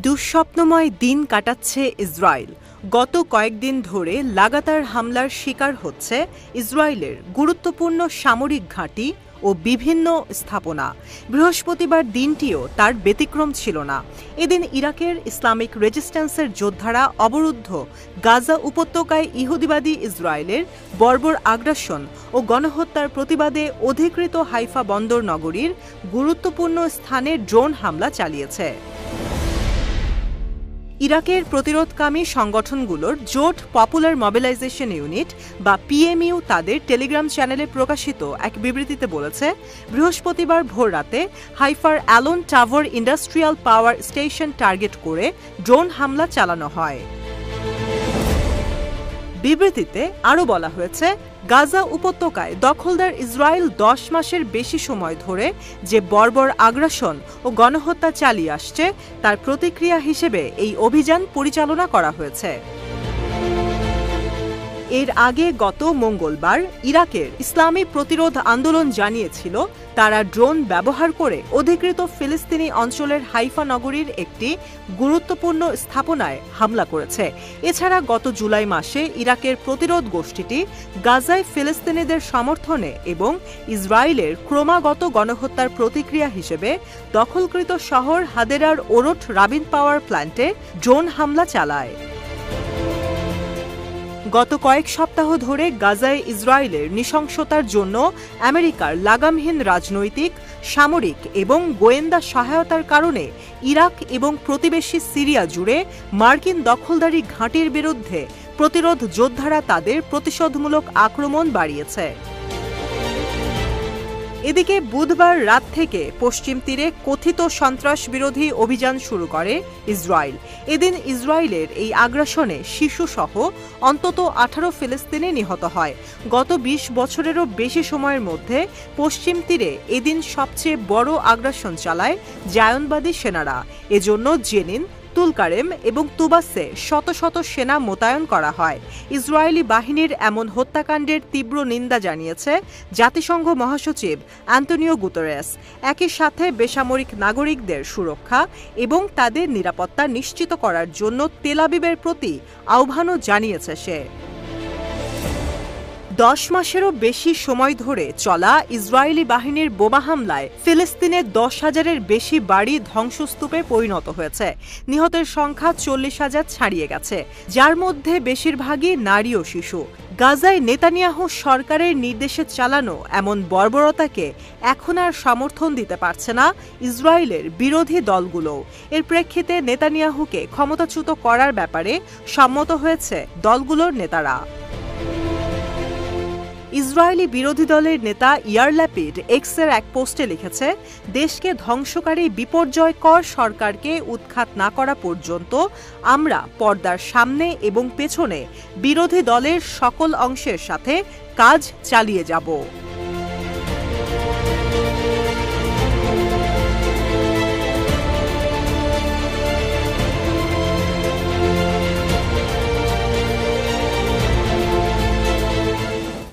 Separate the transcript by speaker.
Speaker 1: দুঃস্বপ্নময় দিন কাটাচ্ছে ইসরায়েল। গত কয়েকদিন ধরে লাগাতার হামলার শিকার হচ্ছে ইসরায়েলের গুরুত্বপূর্ণ সামরিক ঘাঁটি ও বিভিন্ন স্থাপনা। বৃহস্পতিবার দিনটিও তার ব্যতিক্রম ছিল না। এদিন ইরাকের ইসলামিক রেজিস্ট্যান্সের যোদ্ধারা অবরুদ্ধ গাজা উপত্যকায় ইহুদিবাদী ইসরায়েলের বর্বর আগ্রাসন ও গণহত্যার প্রতিবাদে অধিকৃত হাইফা বন্দর নগরীর গুরুত্বপূর্ণ স্থানে ড্রোন হামলা চালিয়েছে। ইরাকের প্রতিরোধকামী সংগঠনগুলোর জোট পপুলার মোবিলাইজেশন ইউনিট বা পিএমইউ তাদের টেলিগ্রাম চ্যানেলে প্রকাশিত এক বিবৃতিতে বলেছে, বৃহস্পতিবার ভোররাতে হাইফার Alon tower industrial power station target করে ড্রোন হামলা চালানো হয়। বিবৃতিতে আরও বলা হয়েছে, গাজা উপত্যকায় দখলদার ইসরায়েল 10 মাসের বেশি সময় ধরে যে বর্বর আগ্রাসন ও গণহত্যা চালিয়ে আসছে তার প্রতিক্রিয়া হিসেবে এই অভিযান পরিচালনা করা হয়েছে। এর আগে গত মঙ্গলবার ইরাকের ইসলামী প্রতিরোধ আন্দোলন জানিয়েছিল তারা ড্রোন ব্যবহার করে অধিকৃত ফিলিস্তিনি অঞ্চলের হাইফা নগরীর একটি গুরুত্বপূর্ণ স্থাপনায় হামলা করেছে। এছাড়া গত জুলাই মাসে ইরাকের প্রতিরোধ গোষ্ঠীটি গাজায় ফিলিস্তিনিদের সমর্থনে এবং ইসরায়েলের ক্রমাগত গণহত্যার প্রতিক্রিয়া হিসেবে দখলকৃত শহর হাদেরার ওরট রাবিন পাওয়ার প্ল্যান্টে ড্রোন হামলা চালায়। গত কয়েক সপ্তাহ ধরে গাজায় ইসরায়েলের নৃশংসতার জন্য আমেরিকার লাগামহীন রাজনৈতিক, সামরিক এবং গোয়েন্দা সহায়তার কারণে ইরাক এবং প্রতিবেশী সিরিয়া জুড়ে মার্কিন দখলদারি ঘাঁটির বিরুদ্ধে প্রতিরোধ যোদ্ধারা তাদের প্রতিশোধমূলক আক্রমণ বাড়িয়েছে। এদিকে বুধবার রাত থেকে পশ্চিম তীরে কথিত সন্ত্রাস বিরোধী অভিযান শুরু করে ইসরায়েল। এদিন ইসরায়েলের এই আগ্রাসনে শিশুসহ অন্তত 18 ফিলিস্তিনি নিহত হয়। গত 20 বছরেরও বেশি সময়ের মধ্যে পশ্চিম তীরে এদিন সবচেয়ে বড় আগ্রাসন চালায় জায়নবাদী সেনারা। এজন্য জেনিন, তুলকারেম এবং তুবাসে শত শত সেনা মোতায়েন করা হয়। ইসরায়েলি বাহিনীর এমন হত্যাকাণ্ডের তীব্র নিন্দা জানিয়েছে জাতিসংঘ মহাসচিব অ্যান্টনিও গুতেরেস। একই সাথে বেসামরিক নাগরিকদের সুরক্ষা এবং তাদের নিরাপত্তা নিশ্চিত করার জন্য তেল আবিবের প্রতি আহ্বানও জানিয়েছে সে। 10 মাসেরও বেশি সময় ধরে চলা ইসরায়েলি বাহিনীর বোমা হামলায় ফিলিস্তিনের 10,000-এর বেশি বাড়ি ধ্বংসস্তূপে পরিণত হয়েছে। নিহতের সংখ্যা 40,000 ছাড়িয়ে গেছে, যার মধ্যে বেশিরভাগই নারী ও শিশু। গাজায় নেতানিয়াহু সরকারের নির্দেশে চালানো এমন বর্বরতাকে এখন আর সমর্থন দিতে পারছে না ইসরায়েলের বিরোধী দলগুলো। এর প্রেক্ষিতে নেতানিয়াহুকে ক্ষমতাচ্যুত করার ব্যাপারে সম্মত হয়েছে দলগুলোর নেতারা। ইসরায়েলি বিরোধী দলের নেতা ইয়ার ল্যাপিড এক্সের এক পোস্টে লিখেছে, দেশকে ধ্বংসকারী বিপর্যয়কর সরকারকে উৎখাত না করা পর্যন্ত আমরা পর্দার সামনে এবং পেছনে বিরোধী দলের সকল অংশের সাথে কাজ চালিয়ে যাব।